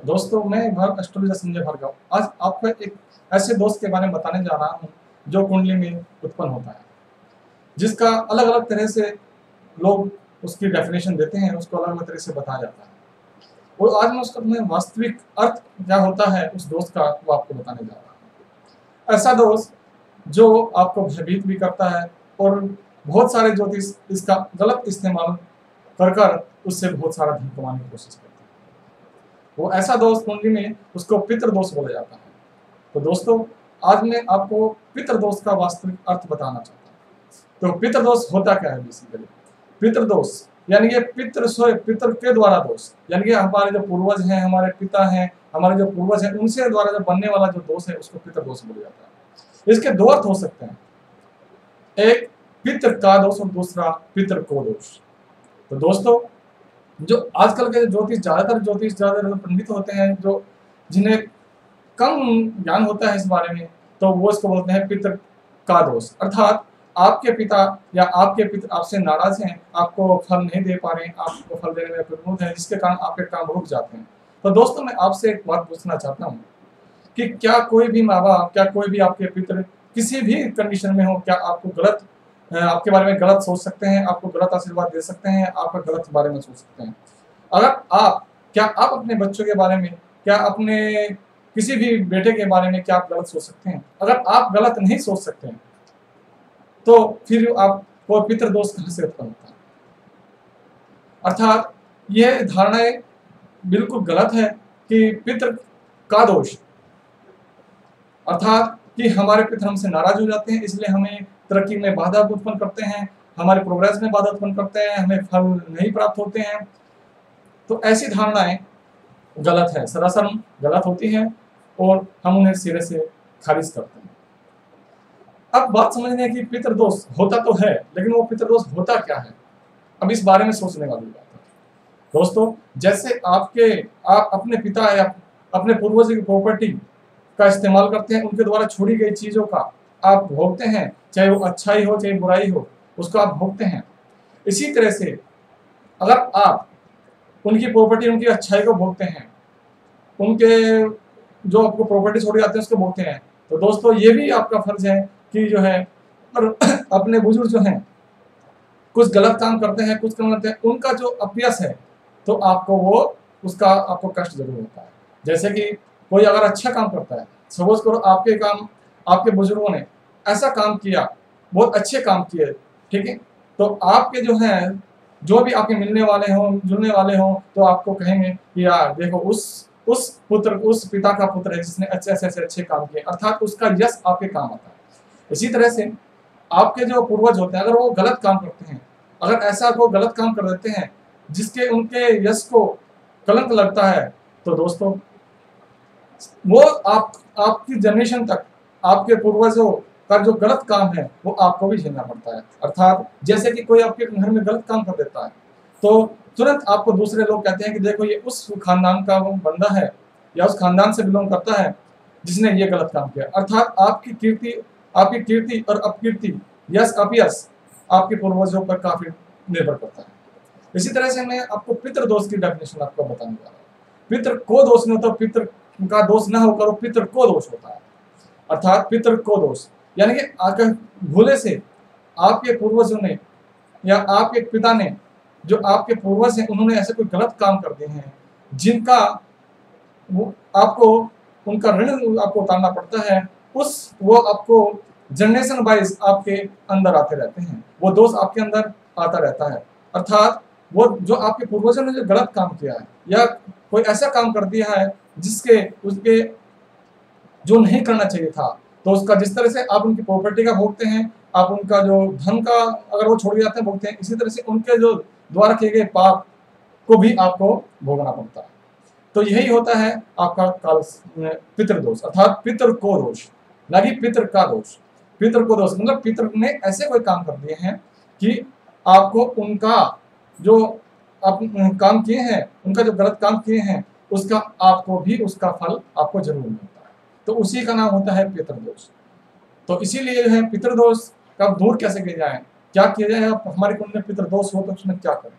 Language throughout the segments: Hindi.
दोस्तों, मैं एस्ट्रोलॉजर संजय भार्गव आज आपको एक ऐसे दोस्त के बारे में बताने जा रहा हूँ जो कुंडली में उत्पन्न होता है, जिसका अलग अलग तरह से लोग उसकी डेफिनेशन देते हैं, उसको अलग अलग तरह से बताया जाता है। और आज मैं उसका अपने वास्तविक अर्थ क्या होता है उस दोस्त का, वो आपको बताने जा रहा हूँ। ऐसा दोस्त जो आपको भयभीत भी करता है और बहुत सारे ज्योतिष इसका गलत इस्तेमाल कर कर उससे बहुत सारा धन कमाने की कोशिश करते हैं। वो ऐसा दोस्त कुंडली में उसको पितृ दोष बोला जाता है। तो दोस्तों, आज मैं आपको पितृ दोष का वास्तविक अर्थ बताना चाहता हूँ। तो पितृ दोष होता क्या है बेसिकली? पितृ दोष यानी कि पितृ के द्वारा दोष, यानी कि हमारे जो पूर्वज हैं, हमारे पिता हैं, हमारे जो पूर्वज हैं, उनसे द्वारा जो बनने वाला जो दोष है उसको पितृ दोष बोला जाता है। इसके दो अर्थ हो सकते हैं, एक पितृ का दोष और दूसरा पितृ को दोष। तो दोस्तों, जो आजकल के ज्यादातर पंडित होते हैं, जो जिन्हें कम ज्ञान होता है इस बारे में, तो वो इसको बोलते हैं पितृ का दोष। अर्थात आपके पिता या आपके पितृ आपसे नाराज हैं, आपको फल नहीं दे पा रहे हैं, आपको फल देने में विरोध है, जिसके कारण आपके काम रुक जाते हैं। तो दोस्तों, मैं आपसे एक बात पूछना चाहता हूँ कि क्या कोई भी माँ बाप, क्या कोई भी आपके पितृ किसी भी कंडीशन में हो, क्या आपको आपके बारे में गलत सोच सकते हैं, आपको गलत आशीर्वाद दे सकते हैं, आपका गलत बारे में सोच सकते हैं? क्या आप अपने बच्चों के बारे में, क्या अपने किसी भी बेटे के बारे में क्या आप गलत सोच सकते हैं? अगर आप गलत नहीं सोच सकते हैं, तो फिर आपको पितृ दोष कहां से उत्पन्न होता है? अर्थात यह धारणाएं बिल्कुल गलत है कि पितृ का दोष अर्थात कि हमारे पितृ हमसे नाराज हो जाते हैं, इसलिए हमें तरक्की में बाधा उत्पन्न करते हैं, हमारे प्रोग्रेस में बाधा उत्पन्न करते हैं, हमें फल नहीं प्राप्त होते हैं। तो ऐसी धारणाएं गलत है, सरासर गलत होती हैं और हम उन्हें सिरे से खारिज करते हैं। अब बात समझने की पितृदोष होता तो है, लेकिन वो पितृदोष होता क्या है, अब इस बारे में सोचने वाली बात है। दोस्तों, जैसे आप अपने पिता या अपने पूर्वजों की प्रॉपर्टी का इस्तेमाल करते हैं, उनके द्वारा छोड़ी गई चीजों का आप भोगते हैं, चाहे वो अच्छाई हो चाहे बुराई हो, उसको आप भोगते हैं। इसी तरह से अगर आप उनकी प्रॉपर्टी, उनकी अच्छाई को भोगते हैं, उनके जो आपको प्रॉपर्टी छोड़ी जाती है उसको भोगते हैं, तो दोस्तों ये भी आपका फर्ज है कि जो है और अपने बुजुर्ग जो हैं कुछ गलत काम करते हैं, कुछ काम करते हैं, उनका जो अपयश है तो आपको कष्ट जरूर होता है। जैसे कि कोई अगर अच्छा काम करता है, सपोज करो आपके बुजुर्गों ने ऐसा काम किया, बहुत अच्छे काम किए, ठीक है, तो आपके जो है, जो भी आपके मिलने वाले हों, जुलने वाले हों, तो आपको कहेंगे कि यार देखो उस पिता का पुत्र है जिसने अच्छे काम किए, अर्थात उसका यश आपके काम आता है। इसी तरह से आपके जो पूर्वज होते हैं, अगर वो गलत काम करते हैं, अगर ऐसा कोई गलत काम कर देते हैं जिसके उनके यश को कलंक लगता है, तो दोस्तों वो आपकी जनरेशन तक आपके पूर्वजों का जो गलत काम है वो आपको भी झेलना पड़ता है। अर्थात जैसे कि कोई आपके घर में गलत काम कर देता है, तो तुरंत आपको दूसरे लोग कहते हैं कि देखो ये उस खानदान का वो बंदा है या उस खानदान से बिलोंग करता है जिसने ये गलत काम किया। अर्थात आपकी कीर्ति और अपकीर्ति, यश अपयश आपके पूर्वजों पर काफी निर्भर करता है। इसी तरह से मैं आपको पितृ दोष की डेफिनेशन आपको बताने जा रहा हूँ। पितृ को दोष नहीं होता, पितृ का दोष न होकर वो पितृ को दोष होता है। अर्थात पितृ को दोष यानी कि आकर भूले से आपके पूर्वजों ने या आपके पिता ने, जो आपके पूर्वज हैं, उन्होंने ऐसे कोई गलत काम कर दिए हैं जिनका आपको उनका ऋण आपको उतारना पड़ता है। वो आपको जनरेशन वाइज आपके अंदर आते रहते हैं, वो दोष आपके अंदर आता रहता है। अर्थात वो जो आपके पूर्वजों ने जो गलत काम किया है या कोई ऐसा काम कर दिया है उसके जो नहीं करना चाहिए था, तो उसका जिस तरह से आप उनकी प्रॉपर्टी का भोगते हैं, आप उनका जो धन का अगर वो छोड़ जाते हैं भोगते हैं, इसी तरह से उनके जो द्वारा किए गए पाप को भी आपको भोगना पड़ता है। तो यही होता है आपका पितृदोष, अर्थात पितृ को दोष, न कि पितृ का दोष। पितृ को दोष मतलब पितृ ने ऐसे कोई काम कर दिए हैं कि आपको उनका जो आप काम किए हैं, उनका जो गलत काम किए हैं, उसका आपको भी उसका फल आपको जरूर मिलता है। तो उसी का नाम होता है पितृदोष। तो इसीलिए जो है पितृदोष का दूर कैसे किया जाए, क्या किया जाए, हमारे कुंडली में पितृदोष हो तो उसमें क्या करें?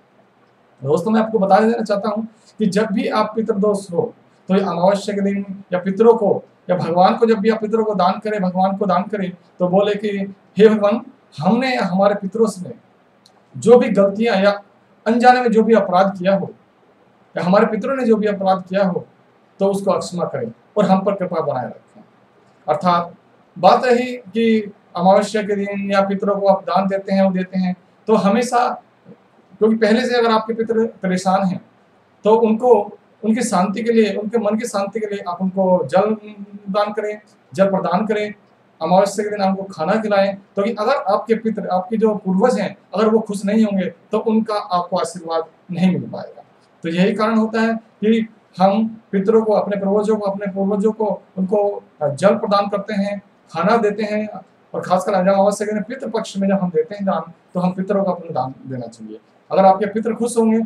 दोस्तों, मैं आपको बता देना चाहता हूं कि जब भी आप पितृदोष हो तो ये अमावस्या के दिन या पितरों को या भगवान को, जब भी आप पितरों को दान करें, भगवान को दान करें, तो बोले कि हे भगवान, हमने हमारे पितरों से जो भी गलतियां या अनजाने में जो भी अपराध किया हो, या हमारे पितरों ने जो भी अपराध किया हो, तो उसको क्षमा करें और हम पर कृपा बनाए रखें। अर्थात बात रही कि अमावस्या के दिन या पितरों को आप दान देते हैं, वो देते हैं, तो हमेशा, क्योंकि पहले से अगर आपके पितर परेशान हैं, तो उनको उनकी शांति के लिए, उनके मन की शांति के लिए आप उनको जल दान करें, जल प्रदान करें। अमावस्या के दिन आपको खाना खिलाएं, तो कि अगर आपके पितर, आपके जो पूर्वज हैं, अगर वो खुश नहीं होंगे तो उनका आपको आशीर्वाद नहीं मिल पाएगा। तो यही कारण होता है कि हम पितरों को, अपने पूर्वजों को उनको जल प्रदान करते हैं, खाना देते हैं, और खासकर अमावस्या के दिन पितृ पक्ष में जब हम देते हैं दान, तो हम पितरों को अपना दान देना चाहिए। अगर आपके पितर खुश होंगे,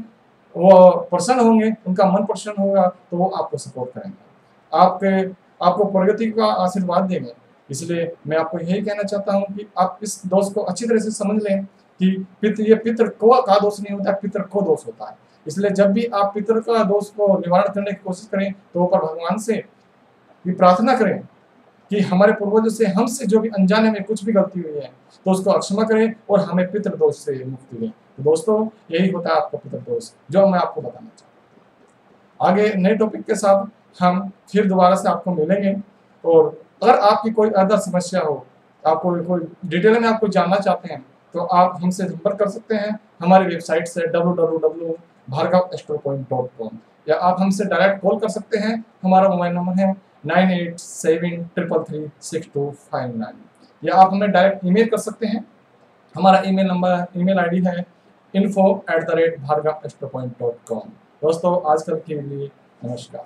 वो प्रसन्न होंगे, उनका मन प्रसन्न होगा, तो वो आपको सपोर्ट करेंगे, आपको प्रगति का आशीर्वाद देंगे। इसलिए मैं आपको यही कहना चाहता हूँ कि आप इस दोष को अच्छी तरह से समझ लें कि ये पितृ को का दोष नहीं होता, पितृ को दोष होता है। इसलिए जब भी आप पितृ का दोष को निवारण करने की कोशिश करें, तो ऊपर भगवान से ये प्रार्थना करें कि हमारे पूर्वजों से, हमसे जो भी अनजाने में कुछ भी गलती हुई है, तो उसको क्षमा करें और हमें पितृ दोष से मुक्ति दें। तो दोस्तों, यही होता है आपका पितृ दोष, जो मैं आपको बताना चाहता हूँ। आगे नए टॉपिक के साथ हम फिर दोबारा से आपको मिलेंगे, और अगर आपकी कोई अदर समस्या हो, आपको कोई डिटेल में आपको जानना चाहते हैं, तो आप हमसे संपर्क कर सकते हैं हमारी वेबसाइट से www.bhargavastropoint.com, या आप हमसे डायरेक्ट कॉल कर सकते हैं। हमारा मोबाइल नंबर है 9873336259, या आप हमें डायरेक्ट ईमेल कर सकते हैं। हमारा ईमेल आईडी है info@bhargavastropoint.com। दोस्तों, आजकल के लिए नमस्कार।